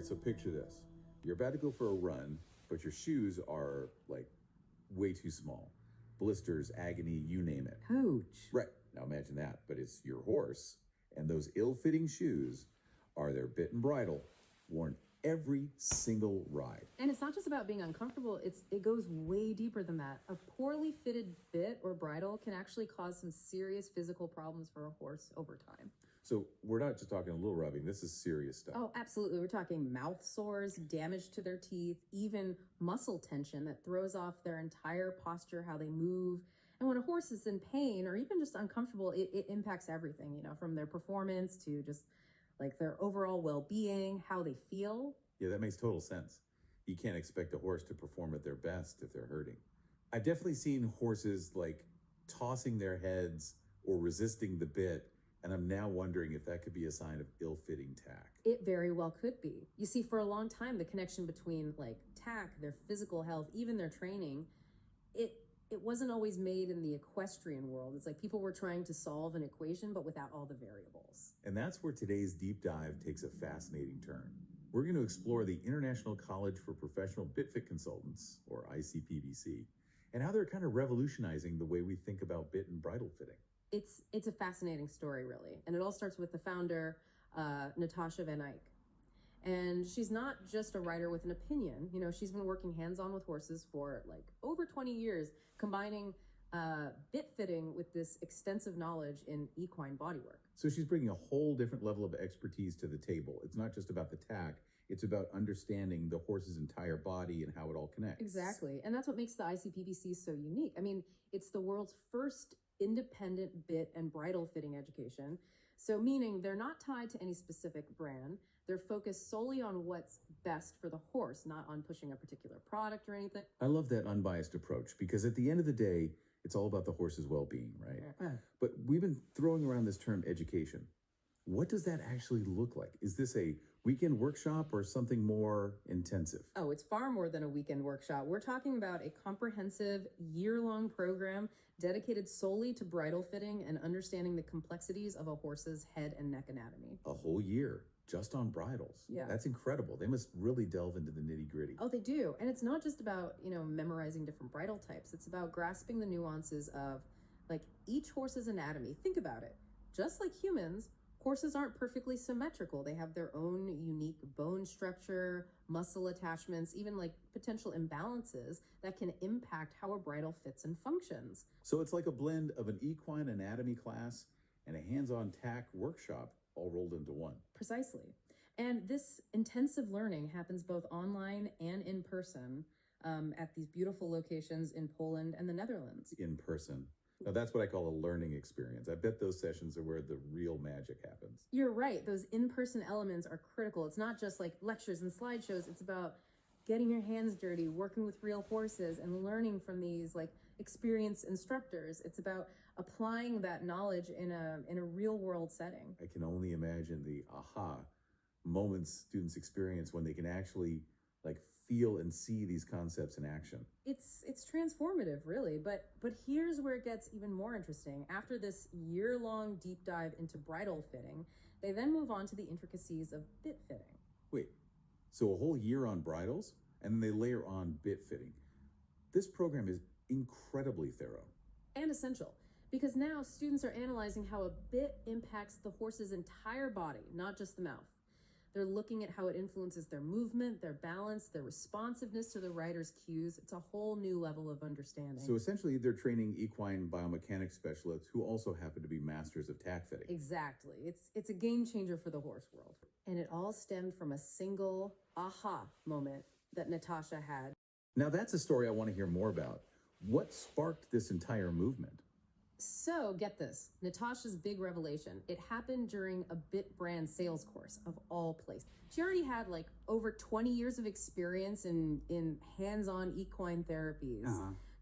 right, so picture this. You're about to go for a run, but your shoes are like way too small. Blisters, agony, you name it. Ouch. Right. Now imagine that, but it's your horse, and those ill-fitting shoes are their bit and bridle, worn every single ride. And it's not just about being uncomfortable, it goes way deeper than that. A poorly fitted bit or bridle can actually cause some serious physical problems for a horse over time. So we're not just talking a little rubbing, this is serious stuff. Oh, absolutely. We're talking mouth sores, damage to their teeth, even muscle tension that throws off their entire posture, how they move. And when a horse is in pain or even just uncomfortable, it impacts everything, you know, from their performance to just like their overall well-being, how they feel. Yeah, that makes total sense. You can't expect a horse to perform at their best if they're hurting. I've definitely seen horses like tossing their heads or resisting the bit, and I'm now wondering if that could be a sign of ill-fitting tack. It very well could be. You see, for a long time, the connection between like tack, their physical health, even their training, it wasn't always made in the equestrian world. It's like people were trying to solve an equation, but without all the variables. And that's where today's deep dive takes a fascinating turn. We're going to explore the International College for Professional Bitfit Consultants, or ICPBC, and how they're kind of revolutionizing the way we think about bit and bridle fitting. It's a fascinating story, really. And it all starts with the founder, Natasha Van Eyck. And she's not just a writer with an opinion. You know, she's been working hands-on with horses for like over 20 years, combining bit fitting with this extensive knowledge in equine bodywork. So she's bringing a whole different level of expertise to the table. It's not just about the tack. It's about understanding the horse's entire body and how it all connects. Exactly. And that's what makes the ICPBC so unique. I mean, it's the world's first independent bit and bridle fitting education. So meaning they're not tied to any specific brand. They're focused solely on what's best for the horse, not on pushing a particular product or anything. I love that unbiased approach because at the end of the day, it's all about the horse's well-being, right? Yeah. But we've been throwing around this term education. What does that actually look like? Is this a weekend workshop or something more intensive? Oh, it's far more than a weekend workshop. We're talking about a comprehensive year-long program dedicated solely to bridle fitting and understanding the complexities of a horse's head and neck anatomy. A whole year just on bridles. Yeah. That's incredible. They must really delve into the nitty-gritty. Oh, they do. And it's not just about, you know, memorizing different bridle types. It's about grasping the nuances of like each horse's anatomy. Think about it. Just like humans, horses aren't perfectly symmetrical. They have their own unique bone structure, muscle attachments, even like potential imbalances that can impact how a bridle fits and functions. So it's like a blend of an equine anatomy class and a hands-on tack workshop all rolled into one. Precisely. And this intensive learning happens both online and in person at these beautiful locations in Poland and the Netherlands. In person. Now, that's what I call a learning experience. I bet those sessions are where the real magic happens. You're right. Those in-person elements are critical. It's not just like lectures and slideshows. It's about getting your hands dirty, working with real horses, and learning from these like experienced instructors. It's about applying that knowledge in a real-world setting. I can only imagine the aha moments students experience when they can actually like feel and see these concepts in action. It's transformative, really. But here's where it gets even more interesting. After this year-long deep dive into bridle fitting, they then move on to the intricacies of bit fitting. Wait, so a whole year on bridles, and then they layer on bit fitting. This program is incredibly thorough. And essential, because now students are analyzing how a bit impacts the horse's entire body, not just the mouth. They're looking at how it influences their movement, their balance, their responsiveness to the rider's cues. It's a whole new level of understanding. So essentially, they're training equine biomechanics specialists who also happen to be masters of tack fitting. Exactly. It's a game changer for the horse world. And it all stemmed from a single aha moment that Natasha had. Now that's a story I want to hear more about. What sparked this entire movement? So get this, Natasha's big revelation. It happened during a bit brand sales course of all places. She already had like over 20 years of experience in hands-on equine therapies,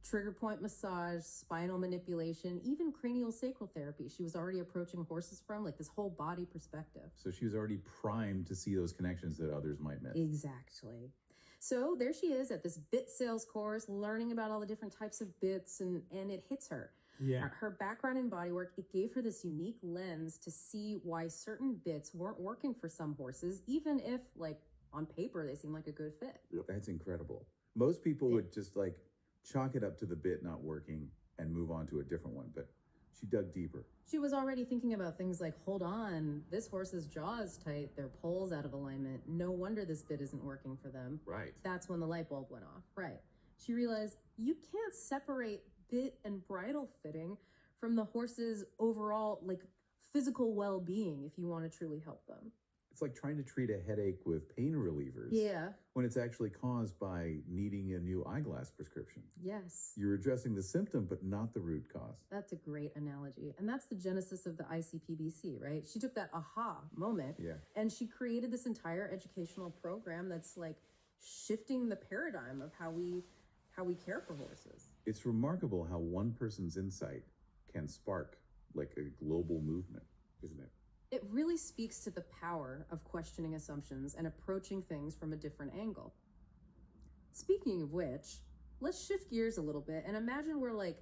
trigger point massage, spinal manipulation, even cranial sacral therapy. She was already approaching horses from like this whole body perspective. So she was already primed to see those connections that others might miss. Exactly. So there she is at this bit sales course, learning about all the different types of bits, and it hits her. Yeah. Her background in bodywork, it gave her this unique lens to see why certain bits weren't working for some horses, even if like on paper, they seem like a good fit. That's incredible. Most people would just like chalk it up to the bit not working and move on to a different one, but she dug deeper. She was already thinking about things like, hold on, this horse's jaw is tight, their pole's out of alignment. No wonder this bit isn't working for them. Right. That's when the light bulb went off. Right. She realized you can't separate bit and bridle fitting from the horse's overall, like, physical well-being if you want to truly help them. It's like trying to treat a headache with pain relievers. Yeah. When it's actually caused by needing a new eyeglass prescription. Yes. You're addressing the symptom, but not the root cause. That's a great analogy. And that's the genesis of the ICPBC, right? She took that aha moment and she created this entire educational program that's like shifting the paradigm of how we care for horses. It's remarkable how one person's insight can spark like a global movement, isn't it? It really speaks to the power of questioning assumptions and approaching things from a different angle. Speaking of which, let's shift gears a little bit and imagine we're like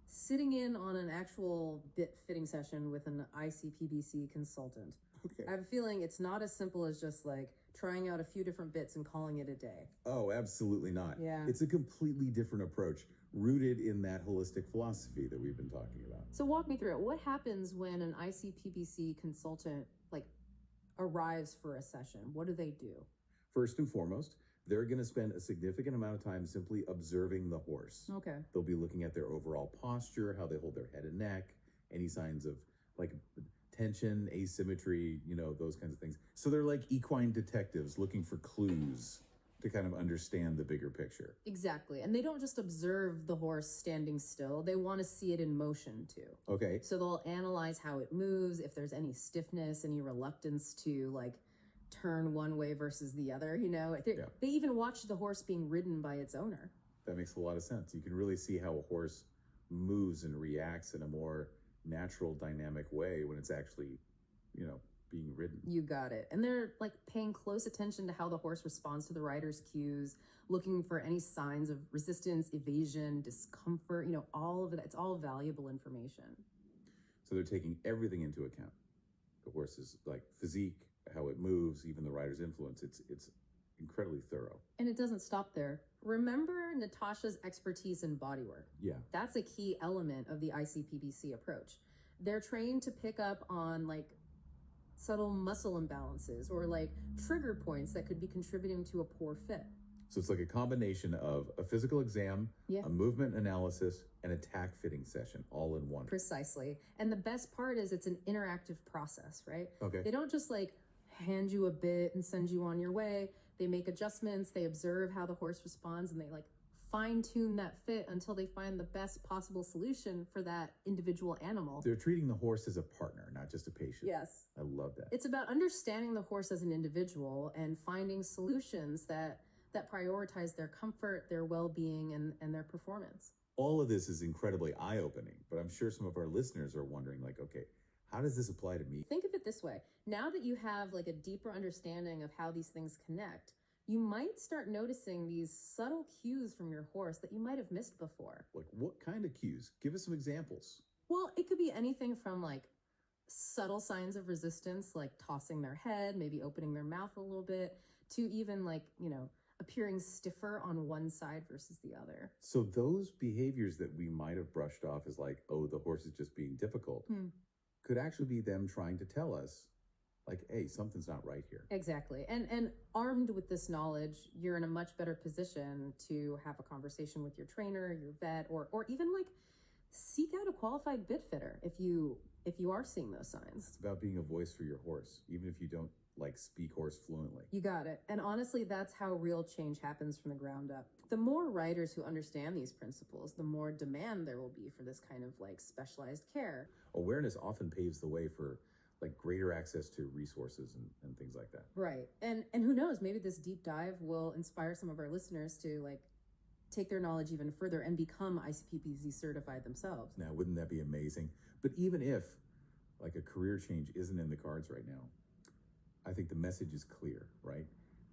sitting in on an actual bit fitting session with an ICPBC consultant. Okay. I have a feeling it's not as simple as just like trying out a few different bits and calling it a day. Oh, absolutely not. Yeah. It's a completely different approach rooted in that holistic philosophy that we've been talking about. So walk me through it. What happens when an ICPBC consultant like arrives for a session? What do they do? First and foremost, they're going to spend a significant amount of time simply observing the horse. Okay. They'll be looking at their overall posture, how they hold their head and neck, any signs of like tension, asymmetry, those kinds of things. So they're like equine detectives looking for clues to kind of understand the bigger picture. Exactly. And they don't just observe the horse standing still. They want to see it in motion too. Okay. So they'll analyze how it moves, if there's any stiffness, any reluctance to like turn one way versus the other, They even watch the horse being ridden by its owner. That makes a lot of sense. You can really see how a horse moves and reacts in a more natural, dynamic way when it's actually, being ridden. You got it. And they're like paying close attention to how the horse responds to the rider's cues, looking for any signs of resistance, evasion, discomfort, all of it. It's all valuable information. So they're taking everything into account. The horse's like physique, how it moves, even the rider's influence. It's incredibly thorough. And it doesn't stop there. Remember Natasha's expertise in bodywork. Yeah. That's a key element of the ICPBC approach. They're trained to pick up on like subtle muscle imbalances or like trigger points that could be contributing to a poor fit. So it's like a combination of a physical exam, a movement analysis, and a tack fitting session all in one. Precisely. And the best part is it's an interactive process, right? Okay. They don't just like hand you a bit and send you on your way. They make adjustments, they observe how the horse responds, and they like fine-tune that fit until they find the best possible solution for that individual animal. They're treating the horse as a partner, not just a patient. Yes. I love that. It's about understanding the horse as an individual and finding solutions that prioritize their comfort, their well-being, and their performance. All of this is incredibly eye-opening, but I'm sure some of our listeners are wondering like, okay, how does this apply to me? Think of it this way. Now that you have like a deeper understanding of how these things connect, you might start noticing these subtle cues from your horse that you might have missed before. Like what kind of cues? Give us some examples. Well, it could be anything from like subtle signs of resistance, like tossing their head, maybe opening their mouth a little bit, to even like, appearing stiffer on one side versus the other. So those behaviors that we might have brushed off as like, oh, the horse is just being difficult, could actually be them trying to tell us like, hey, something's not right here. Exactly. And armed with this knowledge, you're in a much better position to have a conversation with your trainer, your vet, or even like seek out a qualified bit fitter if you are seeing those signs. It's about being a voice for your horse, even if you don't like speak horse fluently. You got it. And honestly, that's how real change happens from the ground up. The more riders who understand these principles, the more demand there will be for this kind of like specialized care. Awareness often paves the way for like greater access to resources and things like that. Right. And who knows, maybe this deep dive will inspire some of our listeners to like take their knowledge even further and become ICPBC certified themselves. Now, wouldn't that be amazing? But even if like a career change isn't in the cards right now, I think the message is clear, right?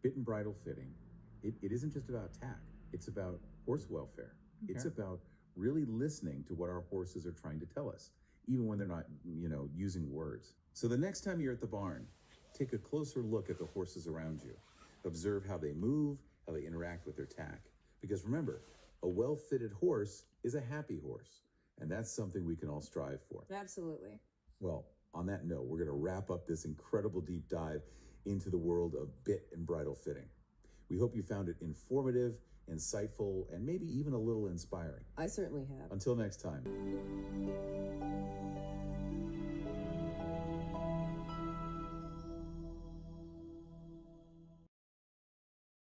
Bit and bridle fitting, it isn't just about tack. It's about horse welfare. Okay. It's about really listening to what our horses are trying to tell us, even when they're not, using words. So the next time you're at the barn, take a closer look at the horses around you. Observe how they move, how they interact with their tack. Because remember, a well-fitted horse is a happy horse, and that's something we can all strive for. Absolutely. Well, on that note, we're going to wrap up this incredible deep dive into the world of bit and bridle fitting. We hope you found it informative, insightful, and maybe even a little inspiring. I certainly have. Until next time.